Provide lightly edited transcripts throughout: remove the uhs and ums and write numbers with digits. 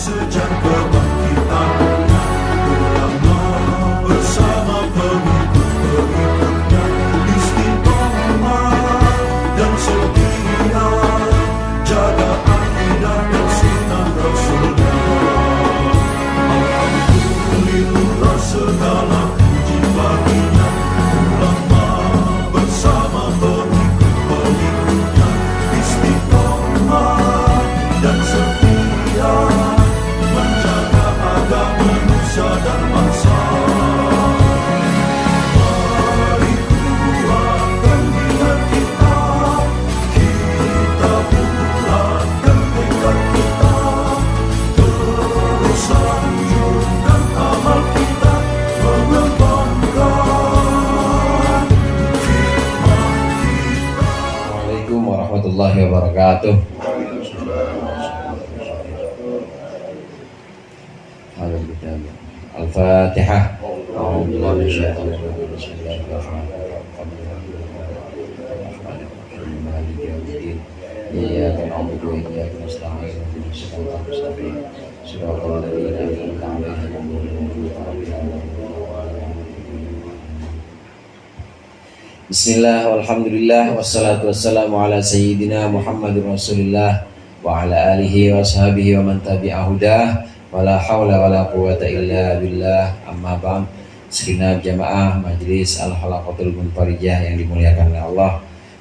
sejak kebangkitannya, ulama bersama pengikut-pengikutnya istiqomah dan setia, jaga akidah dan sunnah Rasulnya. Alhamdulillah segala puji baginya, ulama bersama pengikut-pengikutnya istiqomah dan setia, menjaga agama manusia dan bangsa. Mari kuatkan niat kita, kita bulatkan tekad kita, terus lanjutkan amal kita, mengembangkan hikmah kita. Assalamualaikum warahmatullahi wabarakatuh. Al-Fatihah. Iyyaka na'budu wa iyyaka nasta'in ihdinas siratal mustaqim siratal ladzina an'amta 'alaihim ghairil maghdubi 'alaihim. Bismillah, walhamdulillah, wassalatu wassalamu ala sayyidina Muhammadur Rasulillah wa ala alihi wa ashabihi wa man tabi'ahu dah, wala hawla wala quwata illa billah, amma ba'd. Segenap jamaah Majelis Al-Halaqatul Munfarijah yang dimuliakan oleh Allah,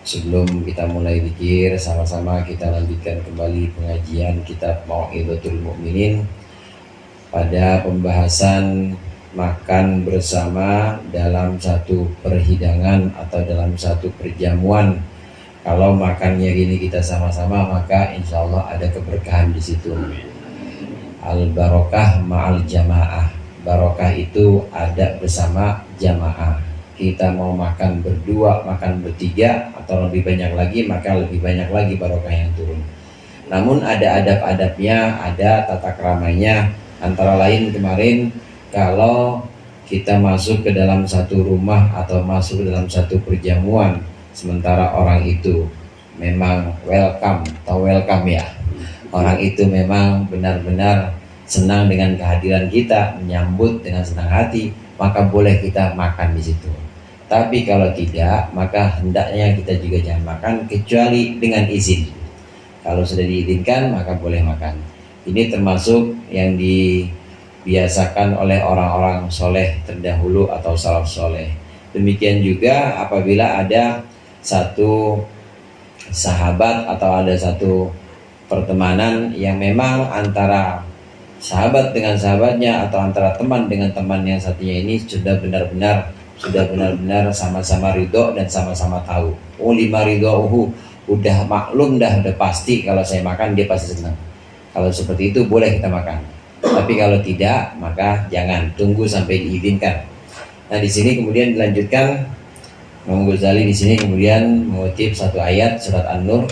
sebelum kita mulai zikir, sama-sama kita lanjutkan kembali pengajian kitab Mau'izatul Mu'minin pada pembahasan makan bersama dalam satu perhidangan atau dalam satu perjamuan. Kalau makannya gini kita sama-sama, maka insya Allah ada keberkahan di situ. Al-barokah ma'al jamaah. Barokah itu ada bersama jamaah. Kita mau makan berdua, makan bertiga, atau lebih banyak lagi, maka lebih banyak lagi barokah yang turun. Namun ada adab-adabnya, ada tata keramanya. Antara lain kemarin, kalau kita masuk ke dalam satu rumah atau masuk ke dalam satu perjamuan, sementara orang itu memang welcome ya, orang itu memang benar-benar senang dengan kehadiran kita, menyambut dengan senang hati, maka boleh kita makan di situ. Tapi kalau tidak, maka hendaknya kita juga jangan makan kecuali dengan izin. Kalau sudah diizinkan, maka boleh makan. Ini termasuk yang dibiasakan oleh orang-orang soleh terdahulu atau salaf soleh. Demikian juga apabila ada satu sahabat atau ada satu pertemanan yang memang antara sahabat dengan sahabatnya atau antara teman dengan teman yang satunya ini sudah benar-benar sama-sama ridho dan sama-sama tahu. Oh, lima ridho'uhu, udah maklum udah pasti kalau saya makan dia pasti senang. Kalau seperti itu boleh kita makan. Tapi kalau tidak, maka jangan, tunggu sampai diizinkan. Nah, di sini kemudian dilanjutkan, Imam Ghazali di sini kemudian mengutip satu ayat surat An-Nur.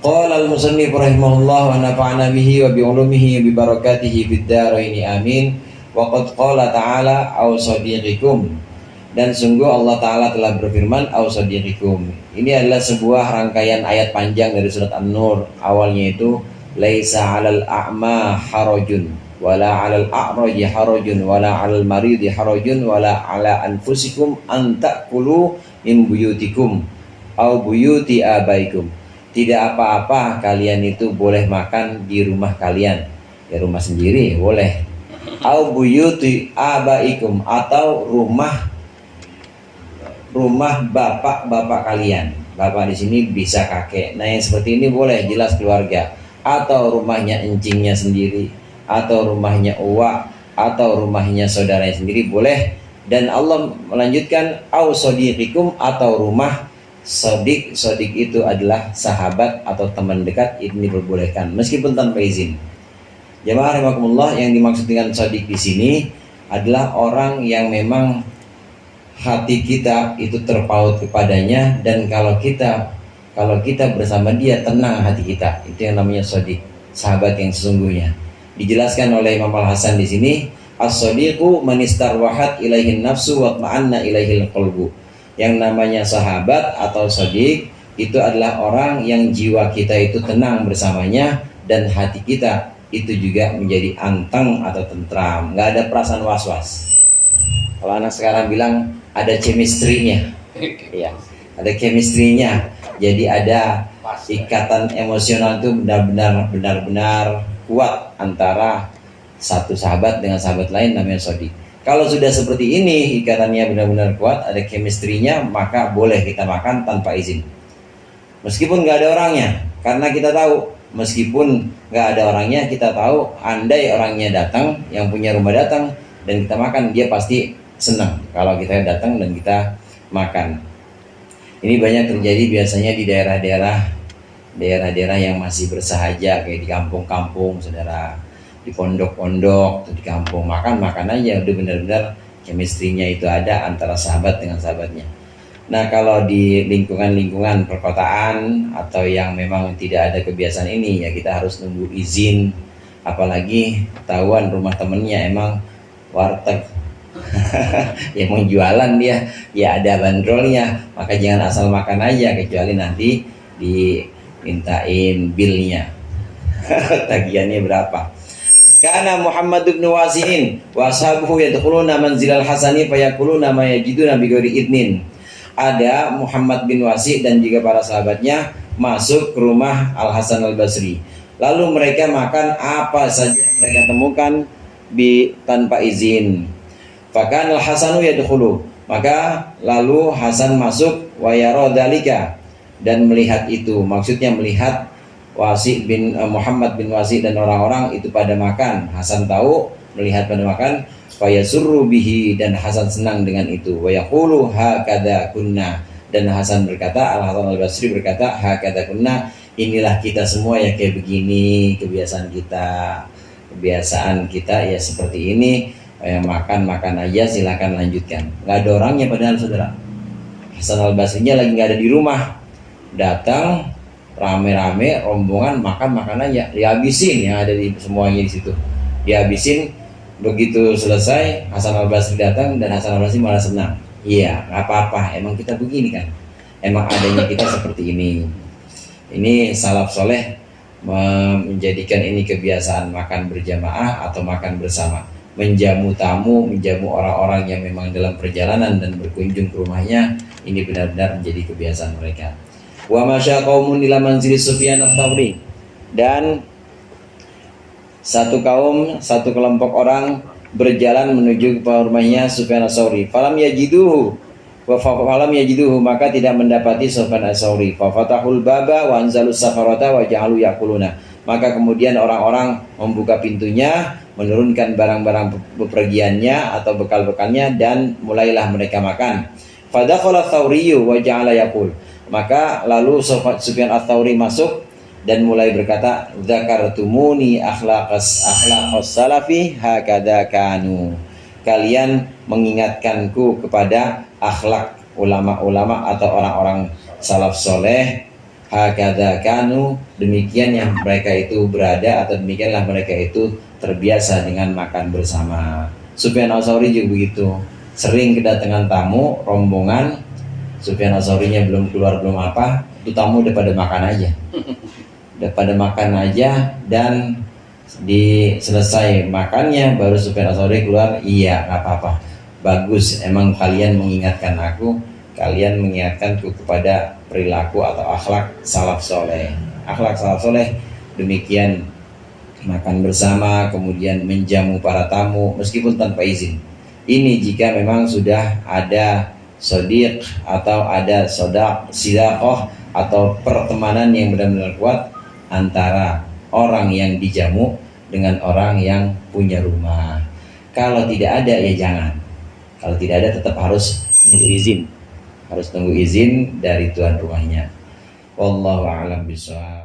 Qala al-musannif rahimahullah wa nafa'ana bihi wa bi ulumihi wa bi barakatihi fid dharain amin. Wa qad qala ta'ala aw sadiqikum, dan sungguh Allah Ta'ala telah berfirman aw sadiqikum. Ini adalah sebuah rangkaian ayat panjang dari surat An-Nur. Awalnya itu laisa 'alal a'ma harajun wala 'alal a'raji harajun wala 'alal maridi harajun wala 'ala anfusikum an ta'kulu min buyutikum aw buyuti abaikum. Tidak apa-apa kalian itu boleh makan di rumah kalian, ya rumah sendiri boleh. Au buyuti abaikum, atau rumah bapak-bapak kalian. Bapak di sini bisa kakek. Nah, yang seperti ini boleh, jelas keluarga. Atau rumahnya encingnya sendiri, atau rumahnya uwa, atau rumahnya saudaranya sendiri boleh. Dan Allah melanjutkan au sodiqikum, atau rumah sodik. Sodik itu adalah sahabat atau teman dekat, ini diperbolehkan meskipun tanpa izin. Jamaah rahimakumullah, yang dimaksud dengan sodik di sini adalah orang yang memang hati kita itu terpaut kepadanya, dan kalau kita bersama dia tenang hati kita, itu yang namanya sodik, sahabat yang sesungguhnya. Dijelaskan oleh Imam Al-Hasan di sini, as-sodiqu man istarwahat ilaihin nafsu wa ma'anna ilaihil qalbu. Yang namanya sahabat atau sodik itu adalah orang yang jiwa kita itu tenang bersamanya dan hati kita itu juga menjadi anteng atau tentram, nggak ada perasaan was-was. Kalau anak sekarang bilang ada chemistry-nya, ya, ada chemistry-nya. Jadi ada ikatan emosional itu benar-benar kuat antara satu sahabat dengan sahabat lain namanya sodik. Kalau sudah seperti ini, ikatannya benar-benar kuat, ada chemistry-nya, maka boleh kita makan tanpa izin. Meskipun nggak ada orangnya, karena kita tahu, meskipun nggak ada orangnya, kita tahu, andai orangnya datang, yang punya rumah datang, dan kita makan, dia pasti senang kalau kita datang dan kita makan. Ini banyak terjadi biasanya di daerah-daerah yang masih bersahaja, kayak di kampung-kampung, saudara, di pondok-pondok, di kampung, makan aja, udah benar-benar chemistry-nya itu ada antara sahabat dengan sahabatnya. Nah, kalau di lingkungan perkotaan atau yang memang tidak ada kebiasaan ini, ya kita harus nunggu izin, apalagi ketahuan rumah temennya emang warteg yang mau jualan dia, ya ada bandrolnya, maka jangan asal makan aja, kecuali nanti dimintain bilnya tagihannya berapa. Karena Muhammad bin Wasi'in wa ashabuhu yadkhuluna manzilal hasani fayakuluna ma yajiduna bighairi idnin. Ada Muhammad bin Wasi' dan juga para sahabatnya masuk ke rumah Al Hasan Al Basri. Lalu mereka makan apa saja yang mereka temukan tanpa izin. Fakan Al Hasanu yadkhulu. Maka lalu Hasan masuk wa yara dzalika dan melihat itu. Maksudnya melihat Wasi bin Muhammad bin Wasi dan orang-orang itu pada makan. Hasan tahu, melihat pada makan, fayasurru bihi, dan Hasan senang dengan itu. Wa yaqulu hakadza kunna, dan Hasan berkata, Al Hasan Al Basri berkata, hakadza kunna, inilah kita semua ya kayak begini kebiasaan kita ya seperti ini. Makan aja, silakan lanjutkan. Nggak ada orangnya padahal, saudara. Hasan Al Basrinya lagi nggak ada di rumah, datang rame-rame rombongan makan aja, dihabisin yang ada di semuanya di situ, dihabisin. Begitu selesai, Hasan Al Basri datang dan Hasan Al Basri malah senang. Iya, nggak apa-apa, emang kita begini kan, emang adanya kita seperti ini. Ini salaf soleh menjadikan ini kebiasaan makan berjamaah atau makan bersama, menjamu tamu, menjamu orang-orang yang memang dalam perjalanan dan berkunjung ke rumahnya. Ini benar-benar menjadi kebiasaan mereka. Wa masya qaumun ila manzili Sufyan ats-Tsauri, dan satu kelompok orang berjalan menuju ke rumahnya Sufyan ats-Tsauri. Falam yajiduhu, maka tidak mendapati Sufyan ats-Tsauri. Fa fatahul baba wa anzalus safarata wa ja'alu yaquluna. Maka kemudian orang-orang membuka pintunya, menurunkan barang-barang bepergiannya atau bekal-bekalnya, dan mulailah mereka makan. Fadakhala ats-Tsauri wa ja'ala yaqul. Maka lalu Sufyan ats-Tsauri masuk dan mulai berkata, "Dzakartumuni akhlaqas salafi hakadza kanu." Kalian mengingatkanku kepada akhlak ulama-ulama atau orang-orang salaf soleh, hakadza kanu, demikian yang mereka itu berada, atau demikianlah mereka itu terbiasa dengan makan bersama. Sufyan ats-Tsauri juga begitu, sering kedatangan tamu, rombongan. Sufyan ats-Tsaurinya belum keluar belum apa, itu tamu udah pada makan aja, dan selesai makannya baru Sufyan ats-Tsauri keluar. Iya, nggak apa-apa, bagus, emang kalian mengingatkan aku, kalian mengingatkanku kepada perilaku atau akhlak salaf soleh. Akhlak salaf soleh demikian, makan bersama, kemudian menjamu para tamu meskipun tanpa izin. Ini jika memang sudah ada sodiq atau ada sidaqoh atau pertemanan yang benar-benar kuat antara orang yang dijamu dengan orang yang punya rumah. Kalau tidak ada, ya jangan. Kalau tidak ada, tetap harus nunggu izin dari tuan rumahnya. Wallahu a'lam bishawab.